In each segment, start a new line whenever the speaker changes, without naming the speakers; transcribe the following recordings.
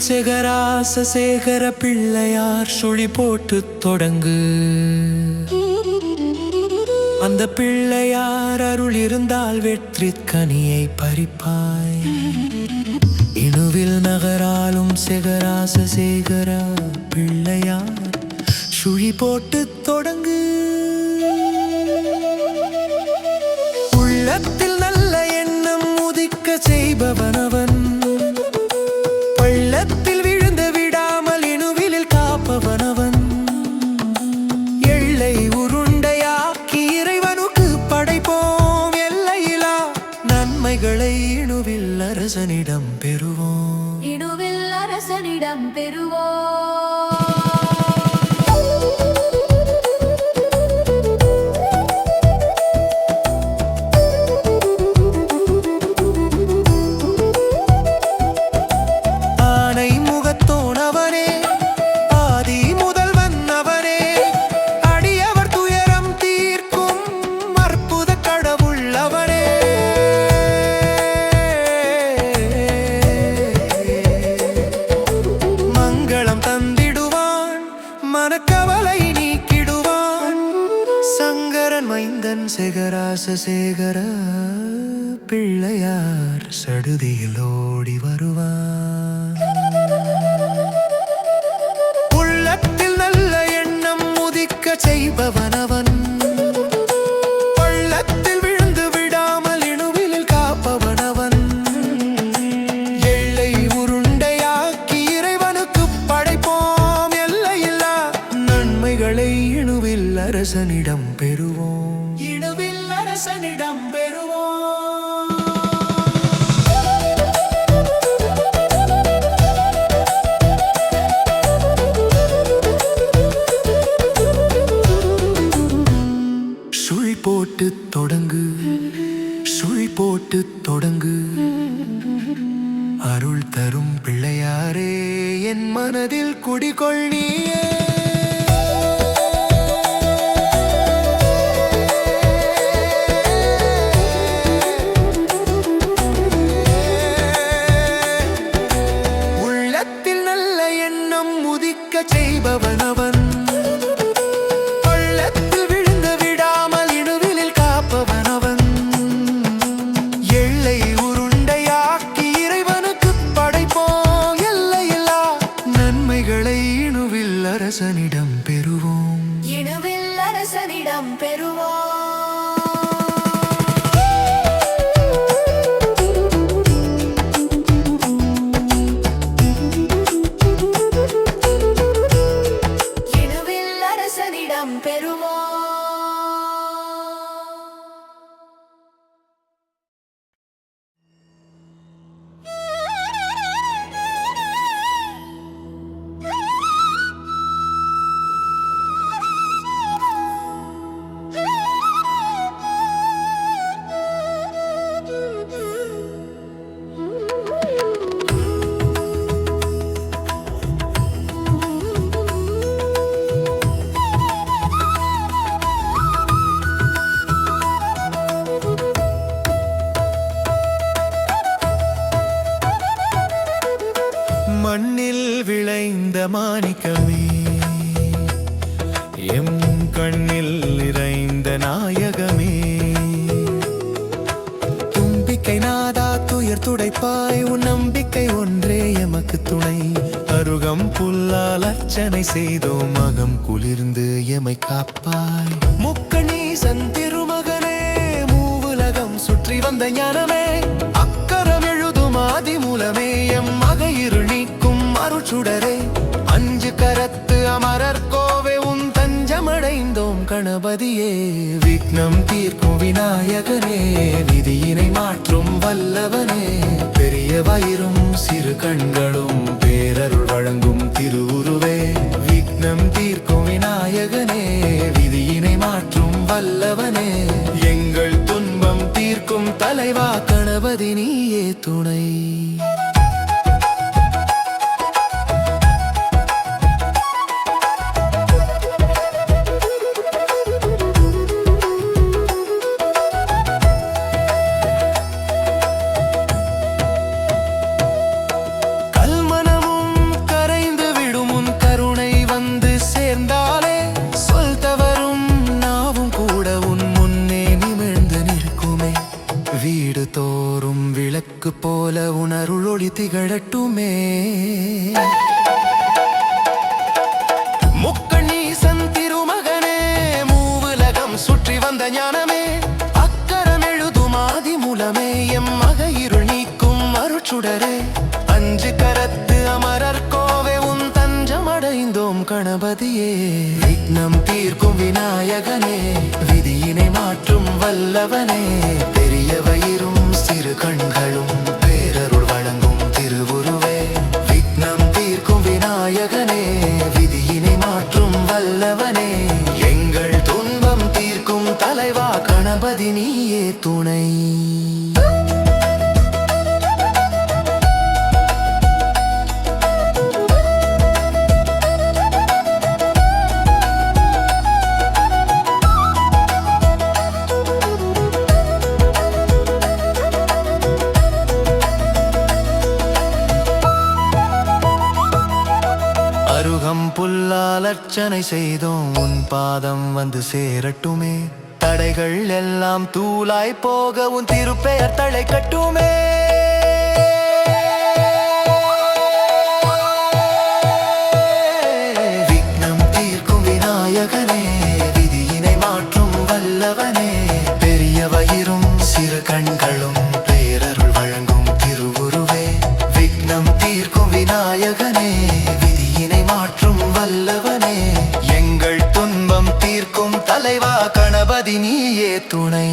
செகராச சேகர பிள்ளையார் சுழி போட்டு தொடங்கு. அந்த பிள்ளையார் அருள் இருந்தால் வெற்றி கனியை பறிப்பாய். இணுவில் நகராலும் செகராச சேகர பிள்ளையார் சுழி போட்டு தொடங்கு. உள்ளத்தில் நல்ல எண்ணம் உதிக்க செய்பவனவன், பள்ளத்தில் விழுந்து விடாமல் இணுவிலில் காப்பவனவன். எல்லை உருண்டையாக்கி இறைவனுக்கு படைப்போம். எல்லையிலா நன்மைகளை இணுவில் அரசனிடம் பெறுவோம்.
இணுவில் அரசனிடம் பெறுவோம். மனக்கவலை நீக்கிடுவான். சங்கரன் மைந்தன் செகராச சேகர பிள்ளையார் சடுதியில் ஓடி வருவான். உள்ளத்தில் நல்ல எண்ணம் உதிக்க செய்பவனவன், பள்ளத்தில் விழுந்து விடாமல் இணுவிலில் காப்பவனவன். எல்லை உருண்டையாக்கி இறைவனுக்கு படைப்போம். இணுவில் அரசனிடம் பெறுவோம். இணுவில் அரசனிடம் பெறுவோம். சுழி போட்டு தொடங்கு, சுழி போட்டு தொடங்கு. அருள் தரும் பிள்ளையாரே என் மனதில் குடிகொள் நீயே. செய்பவனவன், பள்ளத்தில் விழுந்து விடாமல் இணுவிலில் காப்பவனவன். எல்லை உருண்டையாக்கி இறைவனுக்கு படைப்போம். எல்லையில்லா நன்மைகளை இணுவில் அரசனிடம் பெறுவோம். இணுவில் அரசனிடம் பெறுவோம். மண்ணில் விளைந்த மாணிக்கமே, எம் கண்ணில் நிறைந்த நாயகமே. தும்பிக்கை நாதா துயர் துடைப்பாய், உன் நம்பிக்கை ஒன்றே எமக்கு துணை. அருகம் புல்லால் அர்ச்சனை செய்தோம், மகம் குளிர்ந்து எமை காப்பாய். முக்கணீசன் திருமகனே, மூவுலகம் சுற்றி வந்த ஞானமே. அக்கரம் எழுதும் ஆதி மூலமே, எம் மகையிரு நீக்கும் அருச்சுடரே. அஞ்சு கரத்து அமரர் கோவே, உன் தஞ்சமடைந்தோம் கணபதியே. விக்னம் தீர்க்கும் விநாயகனே, விதியினை மாற்றும் வல்லவனே. பெரிய வயிறும் சிறு கண்களும் பேரருள் வழங்கும் திருவுருவே. விக்னம் தீர்க்கும் விநாயகனே, விதியினை மாற்றும் வல்லவனே. எங்கள் துன்பம் தீர்க்கும் தலைவா கணபதி, நீயே துணை. கல்மனமும் போல உணருளொளி திகழட்டுமே. முக்கண்ணீசன் திருமகனே, மூவுலகம் சுற்றி வந்த ஞானமே, அக்கரம் எழுதும் ஆதிமூலமே, எம் மக இருள் நீக்கும் அருட்சுடரே, அஞ்சு கரத்து அமரர் கோவே உன் தஞ்சமடைந்தோம் கணபதியே. விக்னம் தீர்க்கும் விநாயகனே, விதியினை மாற்றும் வல்லவனே, பெரிய வயிறும் சிறு கண்களும் பேரருள் வழங்கும் திருவுருவே. விக்னம் தீர்க்கும் விநாயகனே, விதியினை மாற்றும் வல்லவனே, எங்கள் துன்பம் தீர்க்கும் தலைவா கணபதி நீயே துணை. அருகம் புல்லால் அர்ச்சனை செய்தோம், உன் பாதம் வந்து சேரட்டுமே, தடைகள் எல்லாம் தூளாய் போக உன் திருப்பெயர் தலை கட்டுமே. விக்னம் தீர்க்கும் விநாயகனே, விதியினை மாற்றும் வல்லவனே, பெரிய வயிறும் சிறு கண்களும் பேரருள் வழங்கும் திருவுருவே. விக்னம் தீர்க்கும் விநாயகனே, மாற்றும் வல்லவனே, எங்கள் துன்பம் தீர்க்கும் தலைவா கணபதி நீயே துணை.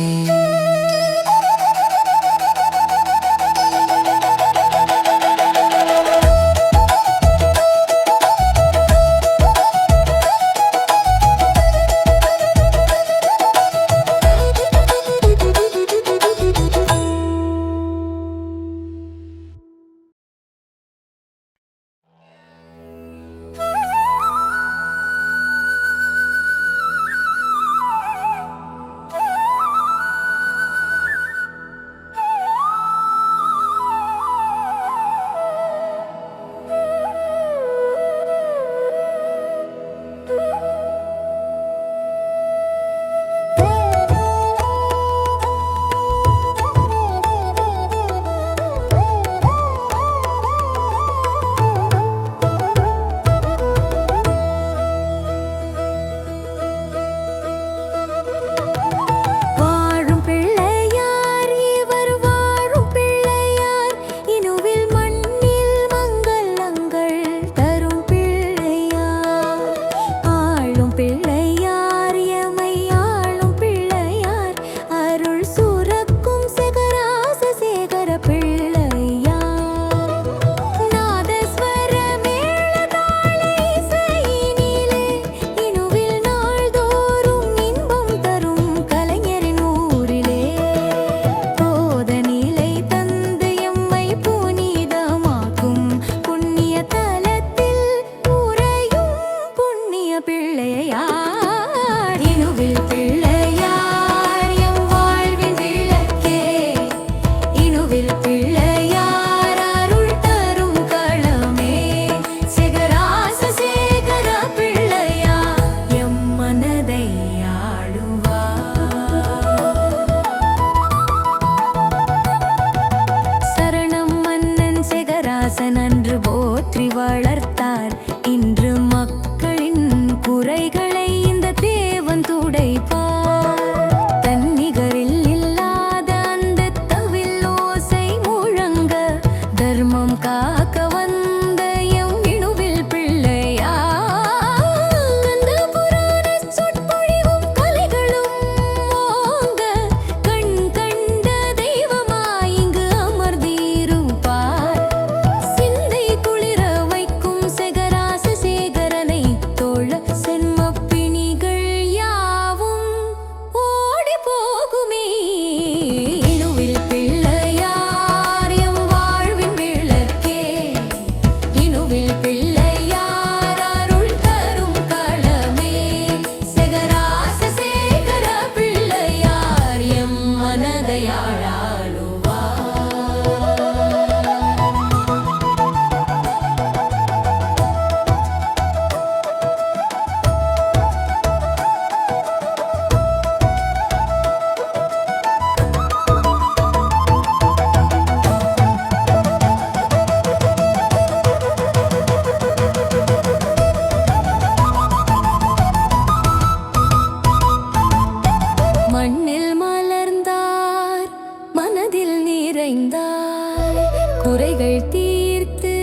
இணைந்தாய் குறைகள் தீர்த்து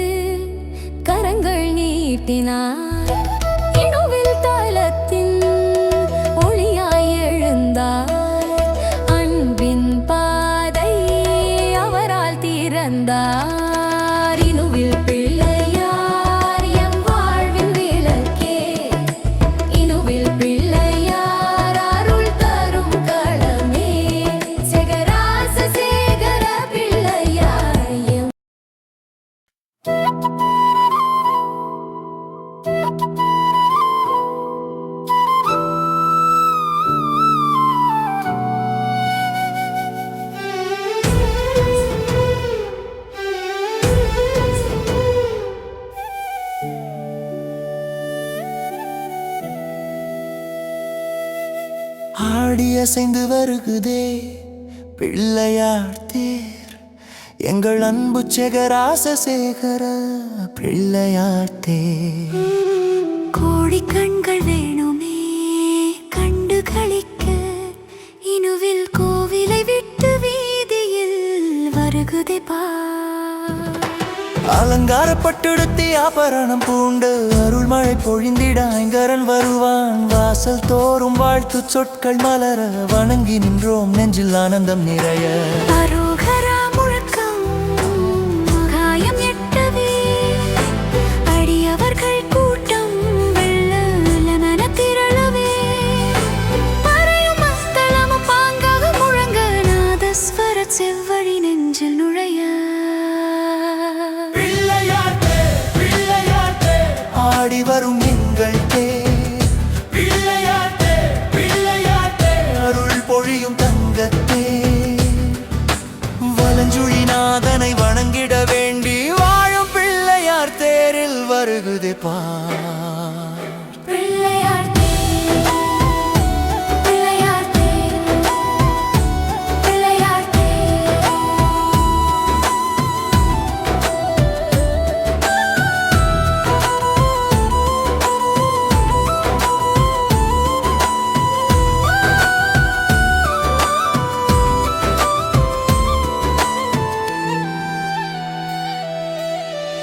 கரங்கள் நீட்டினாய் இணுவில் தலத்தின் ஒளியாய் எழுந்தாய் அன்பின் பாதை அவரால் திறந்தார் இணுவில் பிள்ளையார் எம் வாழ்வின் விளக்கே இணுவில் பிள்ளையார் அருள் தரும் களமே செகராச சேகர பிள்ளையார் எம்
ஆடி அசைந்து வருகுதே பிள்ளையார் தேர் எங்கள் அன்பு செகராச சேகர பிள்ளையார் தேர்
கோடி கண்கள் வேணுமே கண்டு களிக்க இணுவில் கோவிலை விட்டு வீதியில் வருகுதே பா
அலங்காரப்பட்டுடுத்தி ஆபரணம் பூண்டு அருள்மழை பொழிந்திட ஐங்கரன் வருவான் வாசல் தோறும் வாழ்த்து சொற்கள் மலர வணங்கி நின்றோம் நெஞ்சில் ஆனந்தம் நிறைய
அரோகரா முழக்கம் காயம் எட்டவே அடியவர்கள் கூட்டம் வெள்ளமன திரளவே பறையும் மத்தளமும் பாங்காக முழங்க நாதஸ்வர செவ்வழி நெஞ்சில் நுழைய
ஆடி வரும் எங்கள் தேர் அருள் பொழியும் தங்கத்தே வலஞ்சுழிநாதனை வணங்கிட வேண்டி வாழும் பிள்ளையார் தேரில் வருகுதே பார்
பிள்ளையார் தேர் பிள்ளையார் தேர் பிள்ளையார் தேர்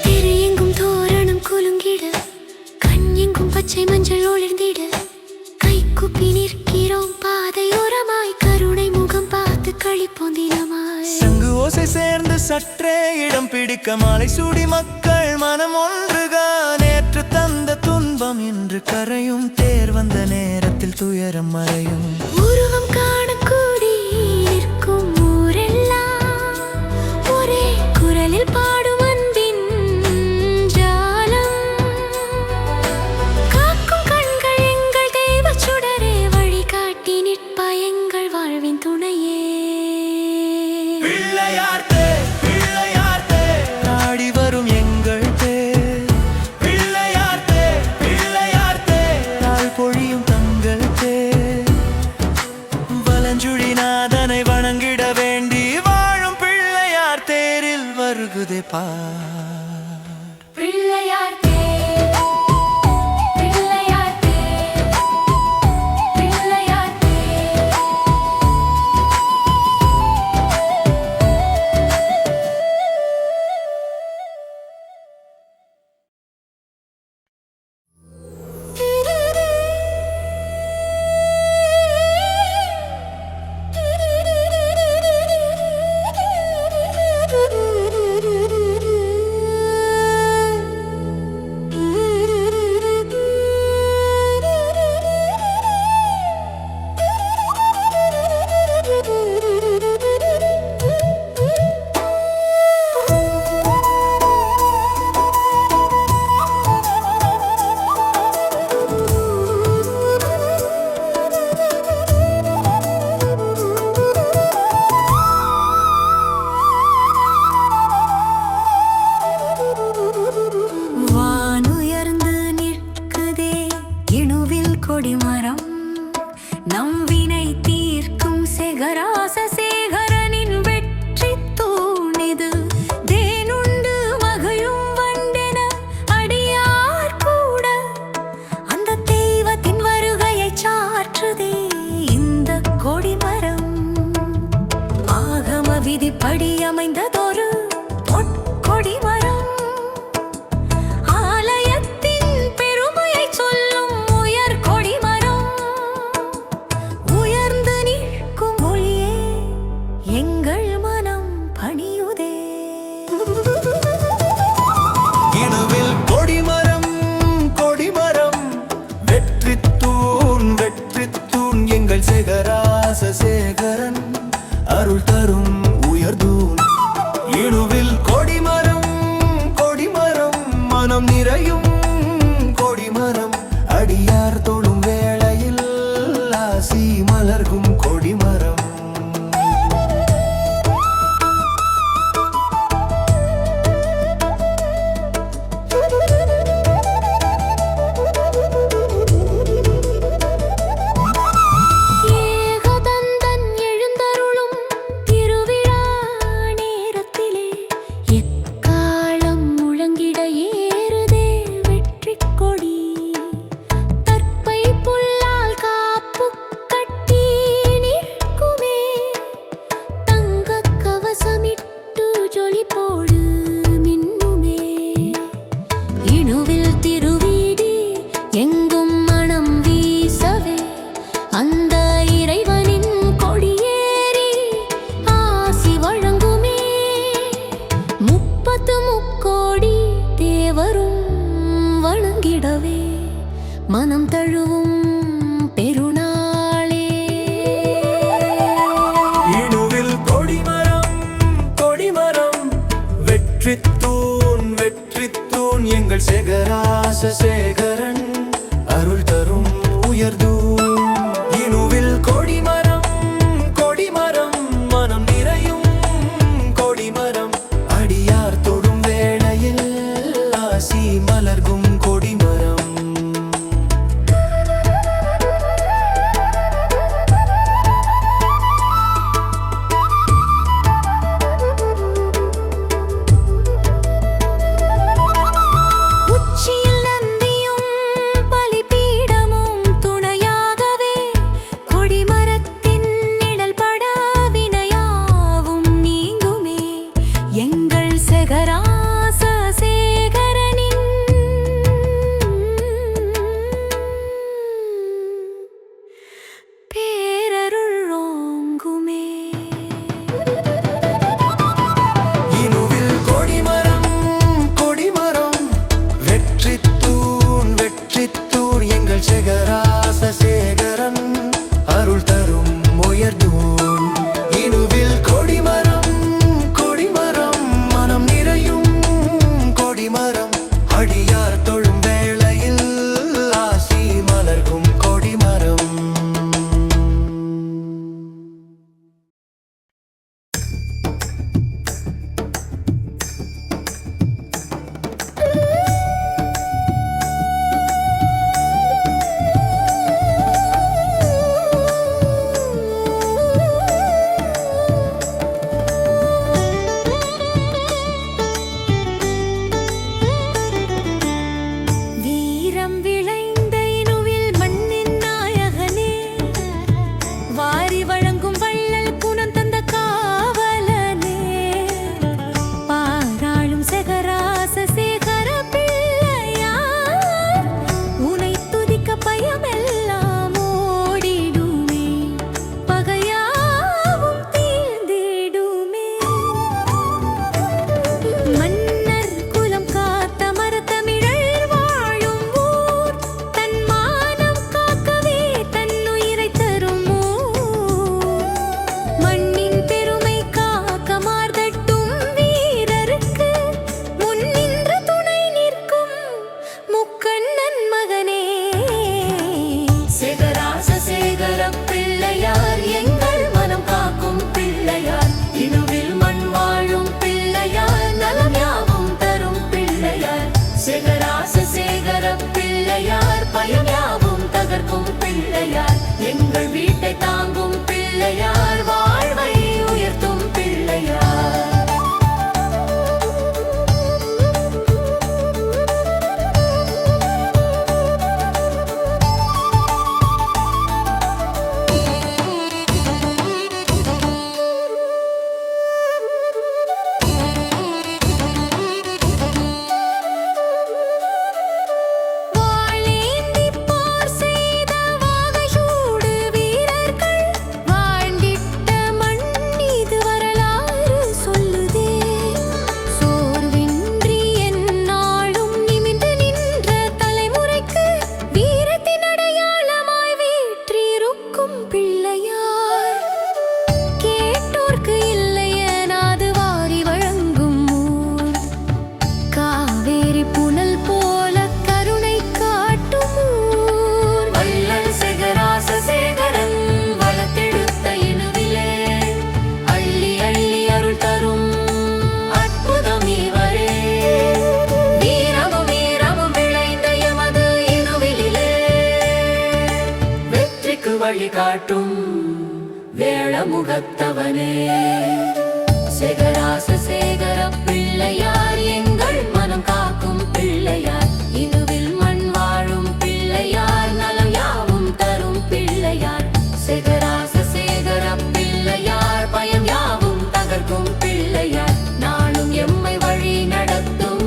திரையெங்கும் தோரணம் குலுங்கிட கண்ணெங்கும் பச்சை மஞ்சள் ஒளிர்ந்திட கைக்குப்பி நிற்கிறோம் பாதையோரமாய் கருணை முகம் பார்த்து களிப்போம் தினமாய்
சங்கு ஓசை சேர்ந்து சற்றே இடம் பிடிக்க மாலை சூடி மக்கள் மனம் ஒன்றுக நேற்று தந்த துன்பம் இன்று கரையும் தேர் வந்த நேரத்தில் துயரம் மறையும்
உருவம் காணக்கூடி நிற்கும் ஊரெல்லாம் ஒரே குரலில் பாடும் அன்பின் ஜாலம் காக்கும் கண்கள் எங்கள் தெய்வ சுடரே வழிகாட்டி நிற்பாய் எங்கள் வாழ்வின் துணையே
பிள்ளையார் தேர் ஆடி வரும் எங்கள் தேர் பிள்ளையார் தேர் ஆள் பொழியும் தங்கள் தேர் வலஞ்சுழிநாதனை வணங்கிட வேண்டி வாழும் பிள்ளையார் தேரில் வருகுதே பார்
பிள்ளையார் தேர் பிள்ளையார் தேர் பிள்ளையார் தேர் வானுயர்ந்து நிற்குதே இணுவில் கொடிமரம் நம் வினை தீர்க்கும் செகராச சேகரனின் வெற்றி தூணிது தேனுண்டு மகையும் வண்டென அடியார் கூட அந்த தெய்வத்தின் வருகையை சாற்றுதே இந்த கொடிமரம் ஆகம விதிப்படி அமைந்ததொரு பொற்கொடி மரம். ஆலயத்தின் பெருமையை சொல்லும் உயர் கொடிமரம். உயர்ந்து நிற்கும் ஒளியே எங்கள் மனம் பணியுதே.
இணுவில் கொடிமரம் கொடிமரம் வெற்றித்தூண் வெற்றித்தூண் எங்கள் சேகராச சேகரன் அருள் தரும் உயர்தூண். இணுவில் கொடிமரம் கொடிமரம் மனம் நிறையும் கொடிமரம் அடியார் தொழும் வேளையில் ஆசி மலர்கும் கொடிமரம்.
ஏகதந்தன் எழுந்தருளும் திருவிழா நேரத்திலே எக்காலம் முழங்கிட ஏறுதே வெற்றிக் கொடி. தற்பை புல்லால் காப்பு கட்டி நிற்குமே. தங்கக் கவசமிட்டு ஜொலி போடு மின்னுமே. இணுவில் திருவீதி எங்கும் மனம் வீசவே அந்த இறைவனின் கொடியேறி ஆசி வழங்குமே. 30 முக்கோடி தேவரும் வணங்கிடவே மனம் தழுவும் பெருநாளே.
இணுவில் கொடிமரம் கொடிமரம் வெற்றித்தூண் வெற்றித்தூண் எங்கள் சேகராச சேகரன் அருள் தரும் உயர்தூண். இணுவில் கொடிமரம் கொடிமரம் மனம் நிறையும் கொடிமரம் அடியார் தொடும் வேளையில் ஆசி மலர்கும் கொடிமரம்.
உச்சியில் நந்தியும்
வழிகாட்டும் வேளமுகத்தவனே. சேகராச சேகர பிள்ளையார் எங்கள் மனம் காக்கும் பிள்ளையார். இனுவில் மண் வாழும் பிள்ளையார், நலம் யாவும் தரும் பிள்ளையார். சேகராச சேகர பிள்ளையார், பயம் யாவும் தகர்க்கும் பிள்ளையார். நாளும் எம்மை வழி நடத்தும்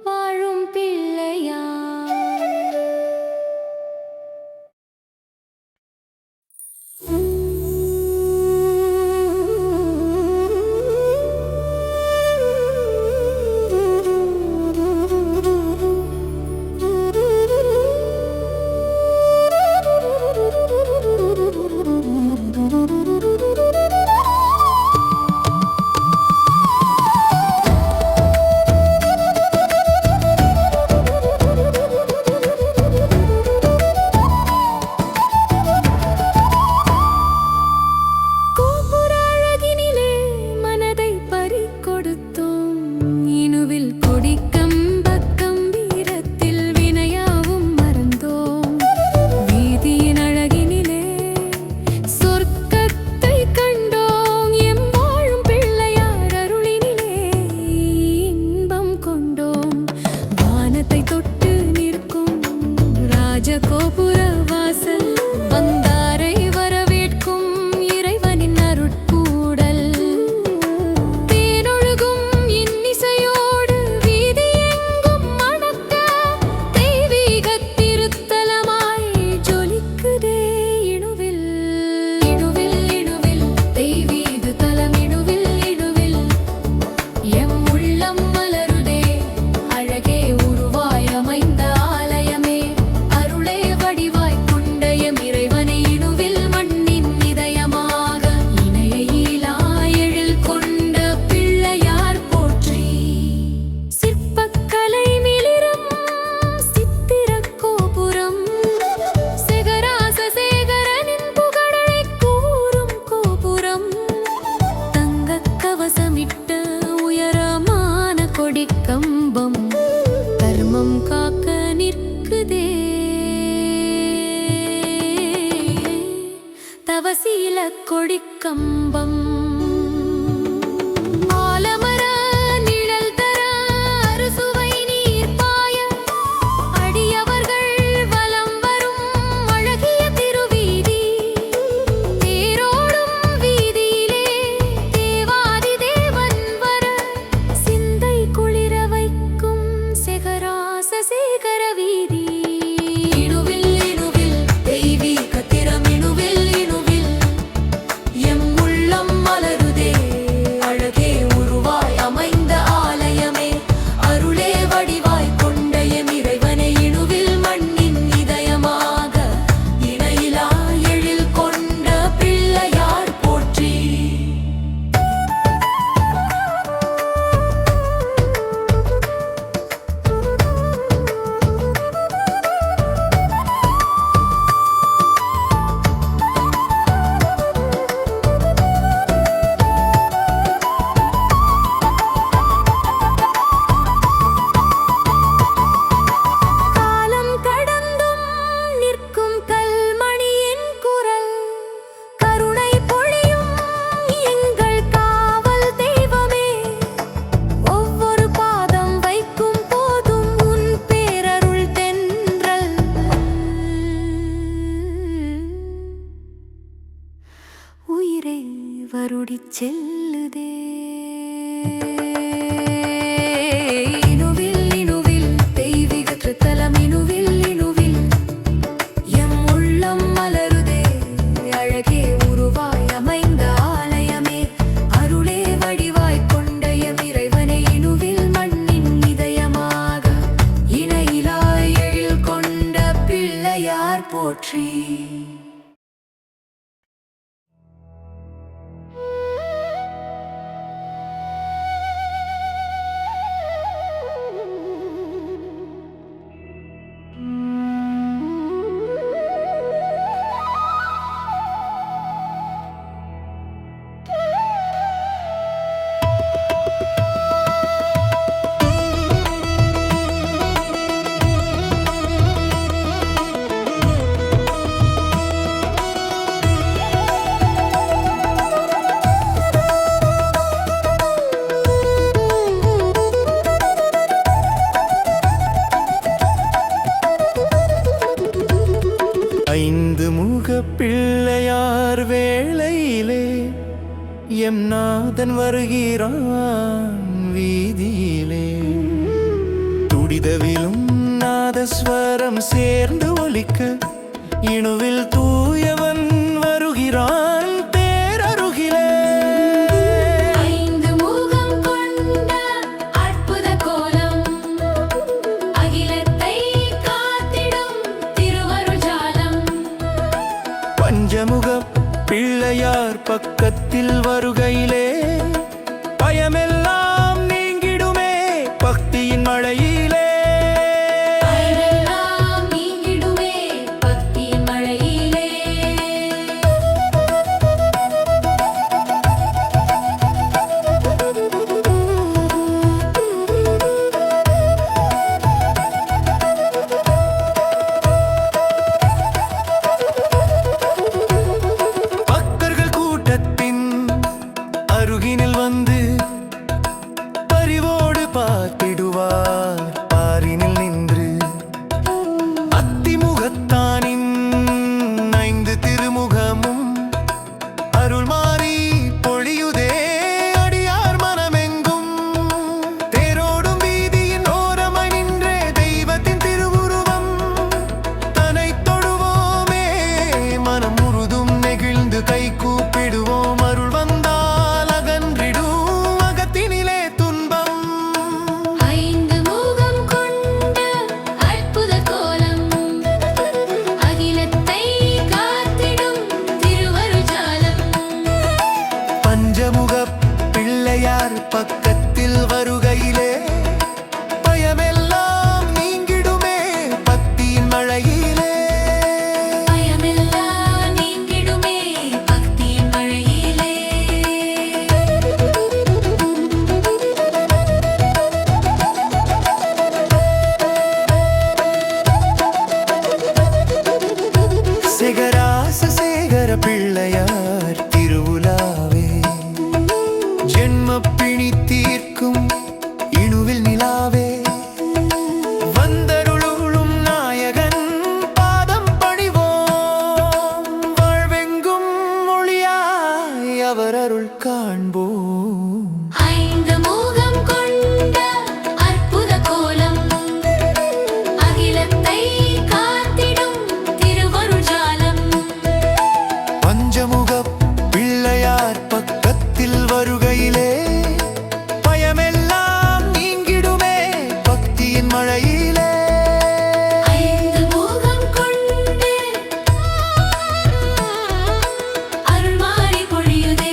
வாழும் பிள்ளையார். தவசீல கொடிக்கம்பம் ஆலமர நிழல் தர அறுசுவை நீர் பாய அடியவர்கள் வலம் வரும் அழகிய திருவீதி. தேரோடும் வீதியிலே தேவாதி தேவன் வர சிந்தை குளிர வைக்கும் சேகராச சேகர வீதி. வருடிச் செல்லுதே இனுவில் இனுவில் தெய்வீக கிருத்தலம். இனுவில் இனுவில் எம் உள்ளம் மலருதே அழகே உருவாய் அமைந்த ஆலயமே. அருளே வடிவாய் கொண்ட எம் இறைவனை இனுவில் மண்ணின் இதயமாக இணையிலா எழில் கொண்ட பிள்ளையார் போற்றி.
எம் நாதன் வருகிறான் வீதியிலே. துடிதவிலும் நாதஸ்வரம் சேர்ந்து ஒலிக்க இணுவில் தூயவன் வருகிறான் பேரருகிலே.
ஐந்து முகம் கொண்ட அற்புத கோலம், அகிலத்தை காத்திடும் திருவருஜாலம்.
பஞ்சமுக பிள்ளையார் பக்கத்தில் வருகையிலே பயமெல்லாம் நீங்கிடுமே பக்தியின் மழையிலே.
பயமெல்லாம் நீங்கிடுமே பக்தியின் மழையிலே.
பக்தர்கள் கூட்டத்தின் அருகினில் வந்து பரிவோடு பார்த்திடுவார் பாரினில் நின்று. அத்திமுகத்தானின் 5 திருமுகமும் அருள் மாறி பொழியுதே அடியார் மனமெங்கும். தேரோடும் வீதியின் ஓரமாய் நின்றே தெய்வத்தின் திருவுருவம் தன்னை தொழுவோமே. மனம் முழுதும் நெகிழ்ந்து கை கூப்பிடுவோம். அருள் வந்தால் அகன்றிடும் அகத்தினிலே துன்பம்.
ஐந்து முகம் கொண்ட அற்புத கோலம், அகிலத்தை காத்திடும் திருவருஜாலம்.
பஞ்சமுக பிள்ளையார் பக்கத்தில் வருகையிலே பயமெல்லாம் நீங்கிடுமே பக்தியின் மழையிலே.
பயமெல்லாம் நீங்கிடுமே பக்தியின் மழையிலே.
சிகராச சேகர பிள்ளையார் திருவுலாவே ஜென்ம பிணி தீர்க்கும் இணுவில் நிலாவே. வந்தருளும் நாயகன் பாதம் பணிவோம். வாழ்வெங்கும் ஒளியாய் அவர் அருள் காண்போம்.
ஐந்து முகம் கொண்ட அற்புத கோலம், அகிலத்தை காத்திடும் திருவருஜாலம்.
பஞ்சமுக பிள்ளையார் பக்கத்தில் வருகையிலே பயமெல்லாம் நீங்கிடுமே பக்தியின் மழையிலே.
ஐந்து முகம் கொண்டு அருள் மாறி பொழியுதே.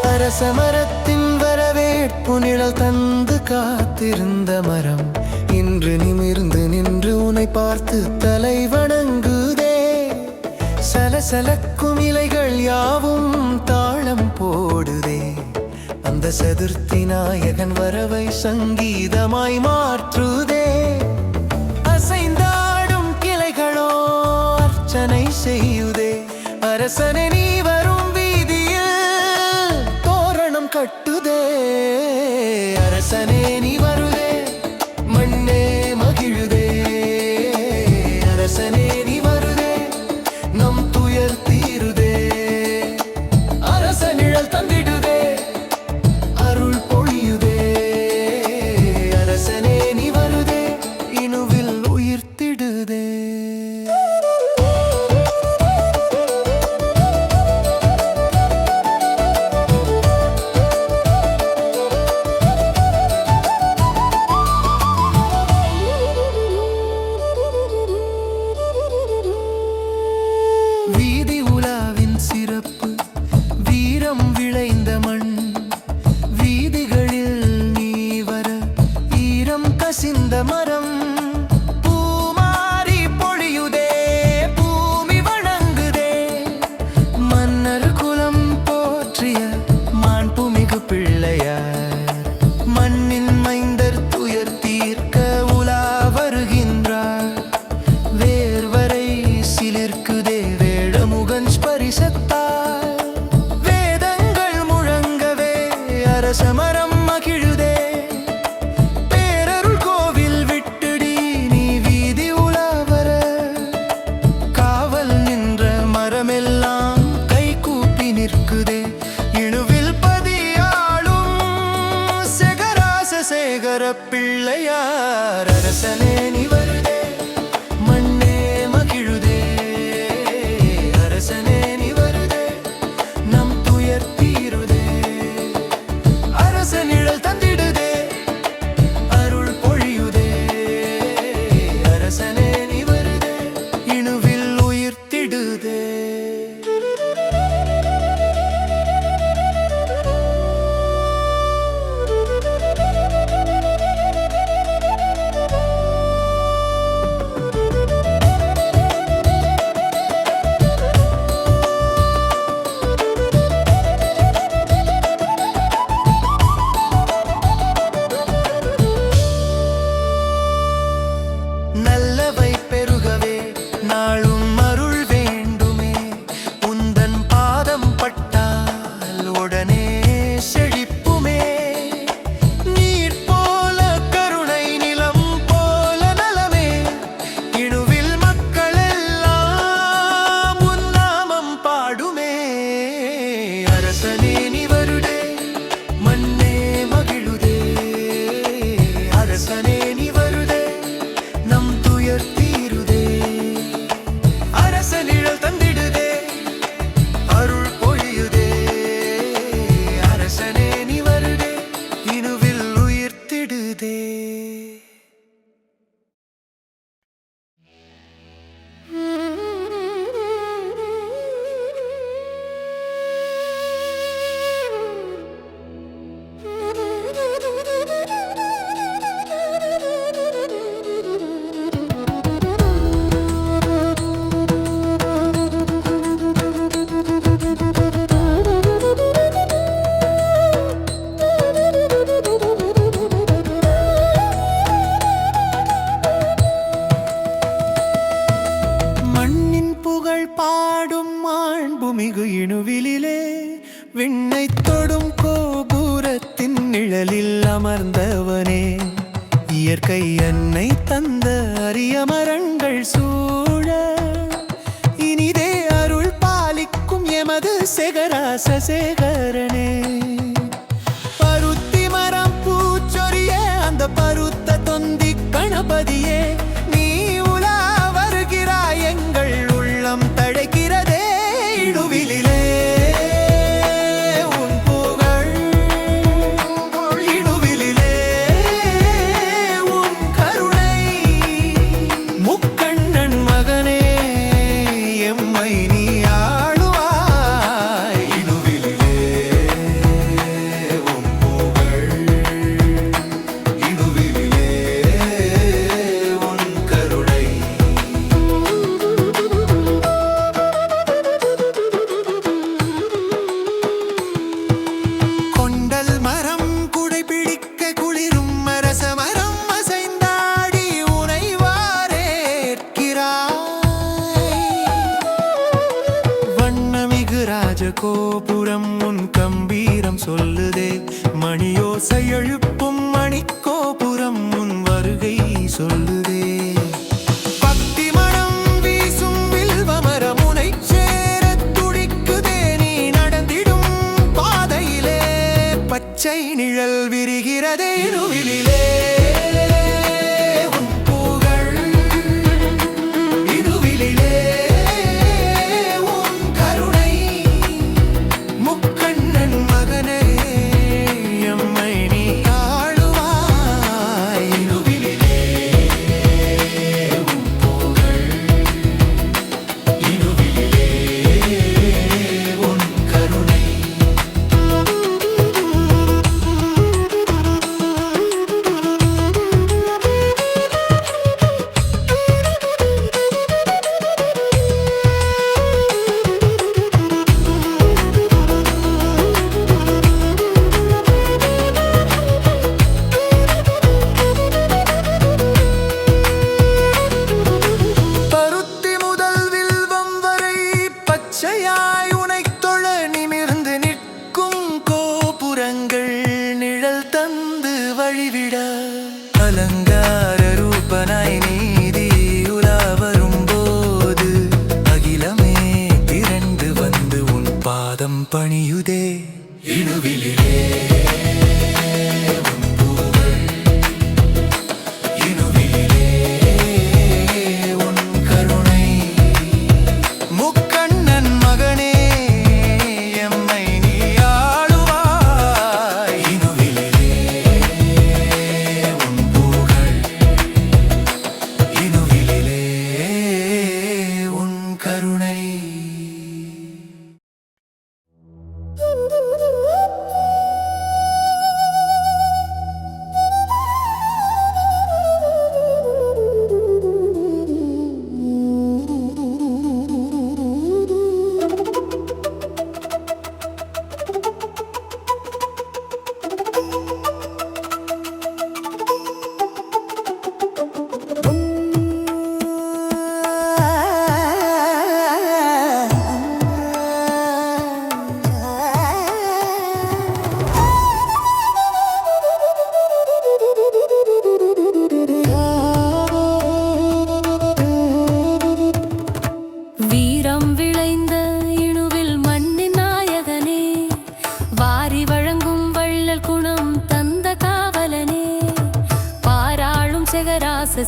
அரசமரத்தின் வரவேற்பு நிழல் தந்து காத்திருந்த மரம் இன்று நிமிர்ந்து நின்று உன்னை பார்த்து தலை வணங்குதே. சலசலக்கும் இலைகள் யாவும் தாளம் போடுதே. அந்த சதுர்த்தி நாயகன் வரவை சங்கீதமாய் மாற்றுதே. அசைந்தாடும் கிளைகளோ அர்ச்சனை செய்யுதே. அரசனே நீ வரும் வீதியில் தோரணம் கட்டுதே. அரசனே நீ வருதே மண்ணே மகிழுதே. அரசனே நீ வருதே நம் துயர் தீருதே. அரச நிழல் தந்திடுதே அருள் பொழியுதே. அரசனே நீ வருதே இணுவில் உயிர்த்திடுதே. புகழ் பாடும் மாண்புமிகு இணுவிலே விண்ணை தொடும் கோபுரத்தின் நிழலில் அமர்ந்தவனே இயற்கை அன்னை தந்த அரிய மரங்கள் சூழ இனிதே அருள் பாலிக்கும் எமது சேகராச சேகரனே பருத்தி மரம் பூச்சொரிய அந்த பருத்த தொந்தி கணபதியே நீ உலா வருகிறாய் எங்கள் உள்ளம் தழைக்கிறதே இடுவிலே கோபுரம் உன் கம்பீரம் சொல்லுதே மணியோசை எழுப்பும் மணிக்கோபுரம் உன் வருகை சொல்லுதே பக்தி மனம் வீசும் வில்வமரம் உனை சேர துடிக்குதே நீ நடந்திடும் பாதையிலே பச்சை நிழல் விரிகிறதே நுவிலே அலங்கார ரூபனாய் நீதி உலா வரும்போது அகிலமே திரண்டு வந்து உன் பாதம் பணியுதே இணுவிலே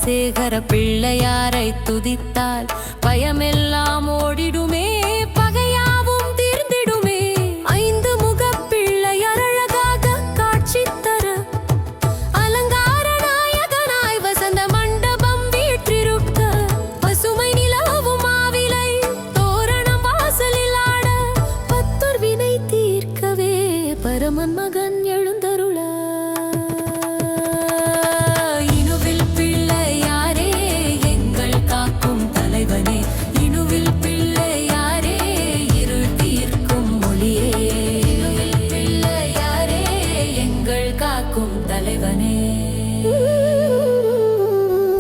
சேகர பிள்ளையாரை துதித்தால் பயமெல்லாம் ஓடிடுமே பகையாவும் தீர்ந்திடுமே ஐந்து முகப் பிள்ளையார் அழகாக காட்சி தர அலங்கார நாயகனாய் வசந்த மண்டபம் வீற்றிருக்க பசுமை நிலவும் மாவிலை தோரணம் வாசலில் ஆட பத்தோர் வினை தீர்க்கவே பரமன் மகன் எழுந்தருள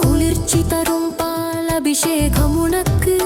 குளிர்ச்சி தரும் பால் அபிஷேகம் உனக்கு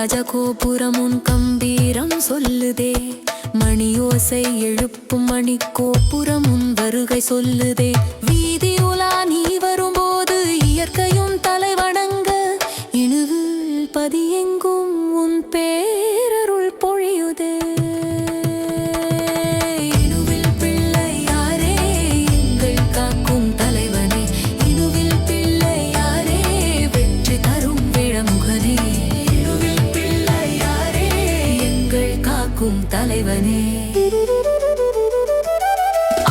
ராஜகோபுரம் உன் கம்பீரம் சொல்லுதே மணியோசை எழுப்பும் மணி கோபுரம் உன் வருகை சொல்லுதே வீதி உலா நீ வரும்போது இயற்கையும் தலை வணங்க இணுவில் பதியெங்கும் உன் பேரருள் பொழியுதே இணுவில் பிள்ளையாரே எங்கள் காக்கும் தலைவனே இணுவில் பிள்ளையாரே வெற்றி தரும் விழமுகனே இணுவில் பிள்ளையாரே எங்கள் காக்கும் தலைவனே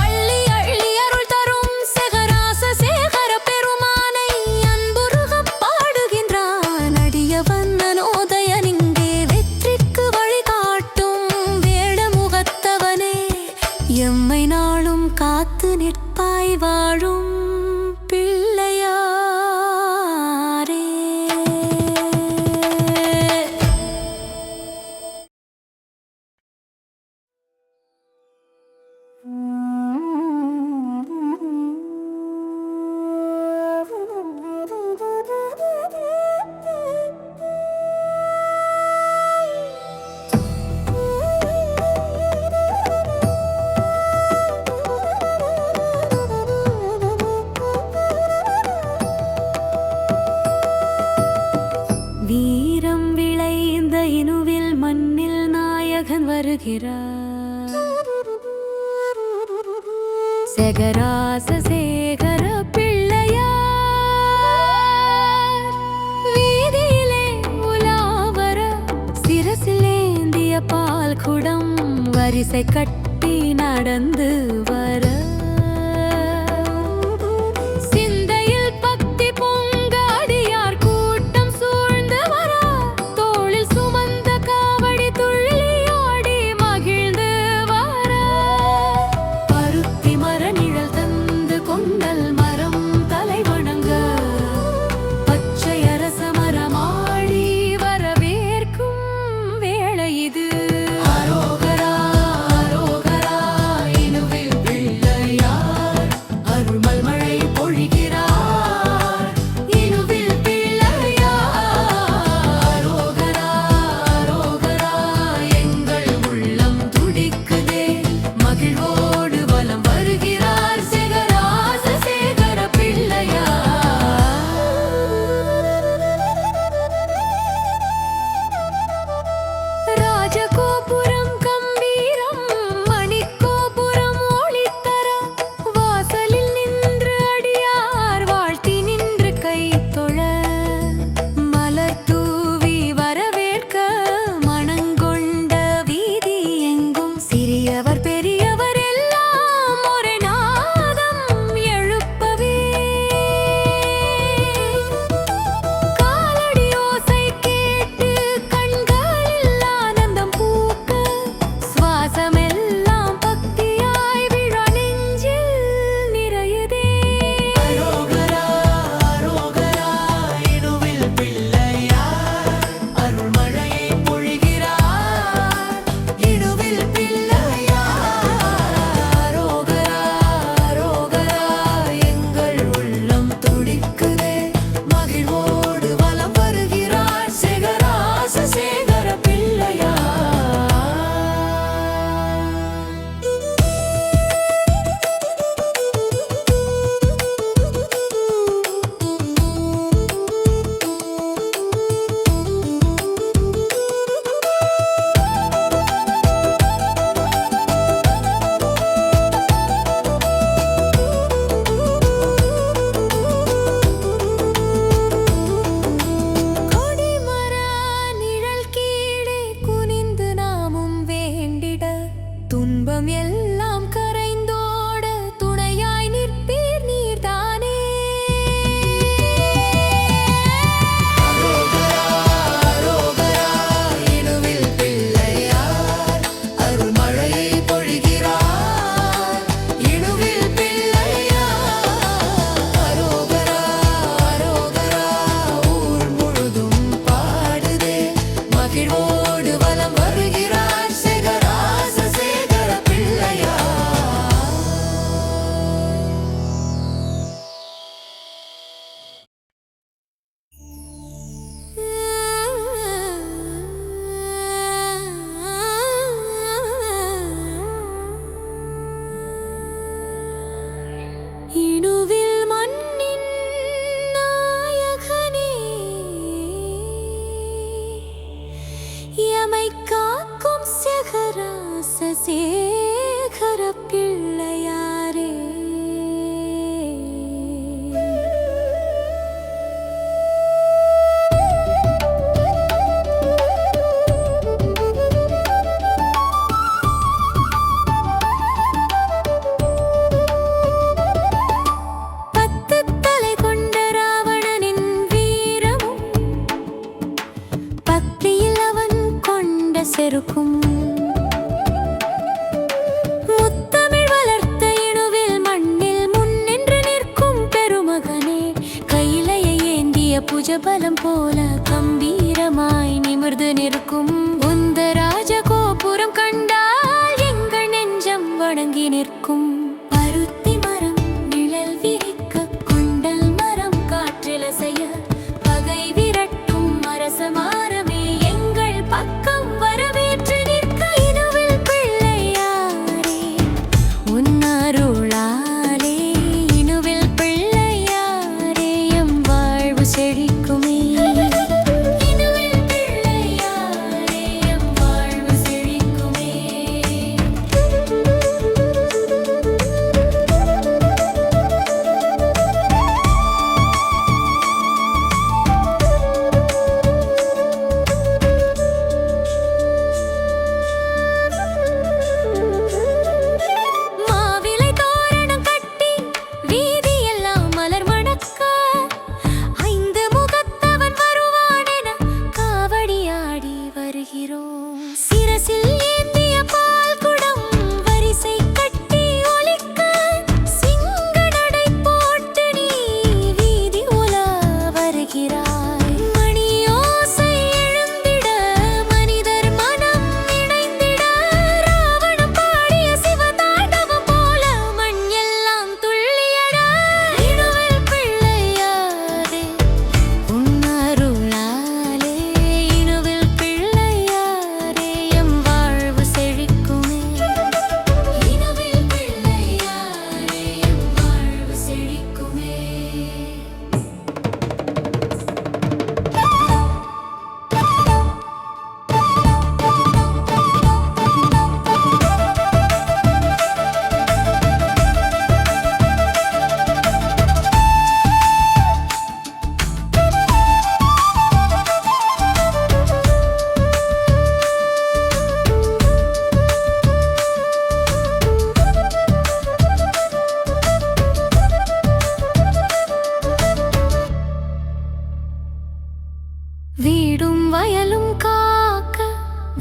அள்ளி அள்ளி அருள் தரும் செகராச சேகர பெருமானை அன்புருகப் பாடுகின்றான் அடியவன் அனோதயன் இங்கே வெற்றிக்கு வழிகாட்டும் வேடமுகத்தவனே எம்மை நாளும் காத்து நிற்பாய் வாழும் பிள்ளையாரே வீரம் விளைந்த இணுவில் மண்ணில் நாயகன் வருகிறார் செகராச சேகர பிள்ளையார் வீதியிலே உலாவர சிரசிலேந்திய பால் குடம் வரிசை கட்டி நடந்து வர சிந்தையில் பக்தி பொங்க அடியார் கூட்டம் சூழ்ந்து வர தோளில் சுமந்த காவடி துள்ளியாடி மகிழ்ந்து வர பருத்தி மர நிழல் தந்து கொண்டல் மரம் தலை வணங்க பச்சை அரச மரமாடி வரவேற்கும் வேளை இது அரோகரா அரோகரா இணுவில் பிள்ளை சேகர பிள்ளையாரே. செருக்கும் முத்தமிழ் வளர்த்த இணுவில் மண்ணில் முன்னின்று நிற்கும் பெருமகனே. கையிலையை ஏந்திய புஜபலம் போல கம்பீரமாய் நிமிர்ந்து நிற்கும் உந்த ராஜகோபுரம் கண்டால் எங்கள் நெஞ்சம் வணங்கி நிற்கும். பருத்தி மரம் நிழல் விரிக்க, குண்டல் மரம் காற்றில் அசைய, பகை விரட்டும் அரசமாரமே எங்கள் பக்கம் வரவேற்று நிற்க. இணுவில் பிள்ளையாரே உன்னருளாலே, இணுவில் பிள்ளையாரே எம் வாழ்வு செழிக்குமே. இணுவில் பிள்ளையாரே எம் வாழ்வு செழிக்குமே. சிரசில் ஏந்திய பால் குடம் வரிசை கட்டி ஒலிக்க, சிங்க நடை போட்டு நீ வீதி உலா வருகிறாய். மணியோசை எழுந்திட, மனிதர் மனம் இணைந்திட, ராவணம் பாடிய சிவதாண்டவம் போல மண் எல்லாம் துள்ளியட. இணுவில் பிள்ளையாரே உன்னருளாலே, இணுவில் பிள்ளையாரே எம் வாழ்வு செழிக்குமே. இணுவில் பிள்ளையாரே எம் வாழ்வு செழிக்குமே. வீடும் வயலும் காக்க,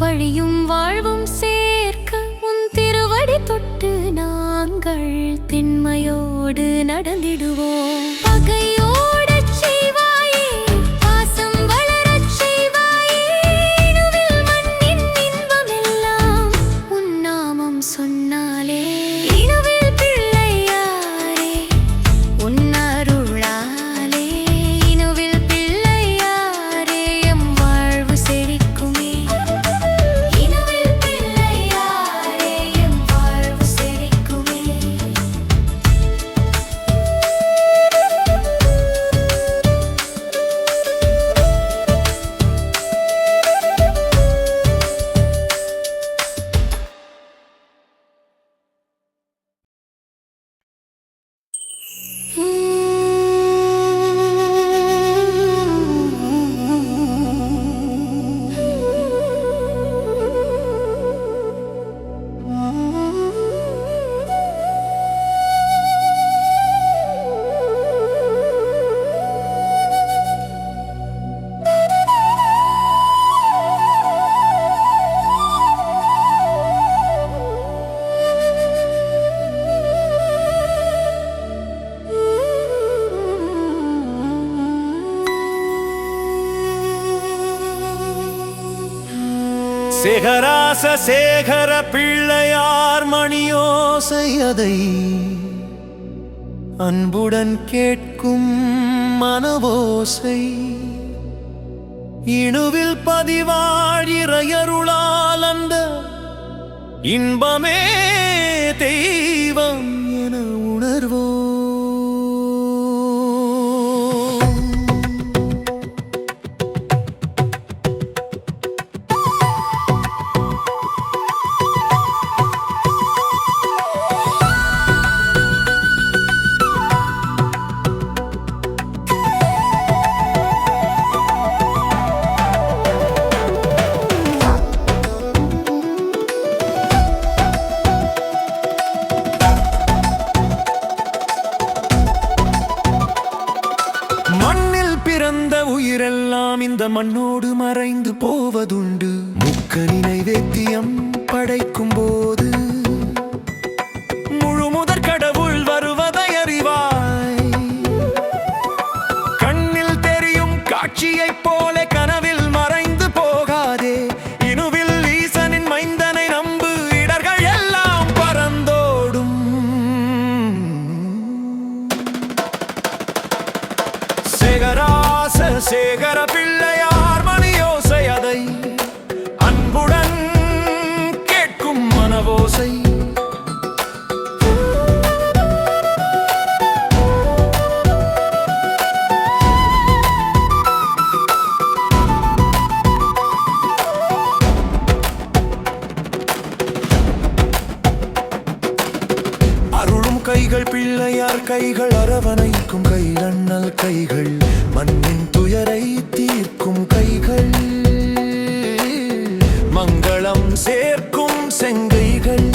வழியும் வாழ்வும் சேர்க்க, உன் திருவடி தொட்டு நாங்கள் திண்மையோடு நடந்திடுவோம். பகையோடச் செய்வாயே, பாசம் வளரச் செய்வாயே, இணுவில் மண்ணின் இன்பமெல்லாம் உன் நாமம் சொன்னாலே. இணுவில் பிள்ளையாரே உன்னருளாலே, இணுவில் பிள்ளையாரே எம் வாழ்வு செழிக்குமே. இணுவில் பிள்ளையாரே எம் வாழ்வு செழிக்குமே.
சேகராச சேகர பிள்ளையார் மணியோசை அதை அன்புடன் கேட்கும் மனவோசை. இணுவில் பதிவாழிறையருளால் அந்த இன்பமே தெய்வம் என உணர்வோம். மண்ணோடு மறைந்து போவதுண்டு. முக்கனி நைவேத்தியம் படைக்கும் போது முழு முதற் கடவுள் வருவதை அறிவாய். கண்ணில் தெரியும் காட்சியைப் போல கனவில் மறைந்து போகாதே. இனுவில் ஈசனின் மைந்தனை நம்பு, இடர்கள் எல்லாம் பறந்தோடும். சேகராச சேகர பிள்ளையார் மணியோசை, அதை அன்புடன் கேட்கும் மனவோசை. அருளும் கைகள் பிள்ளையார் கைகள், அரவணைக்கும் கை அண்ணல் கைகள், மண்ணின் துயரை தீர்க்கும் கைகள், மங்களம் சேர்க்கும் செங்கைகள்.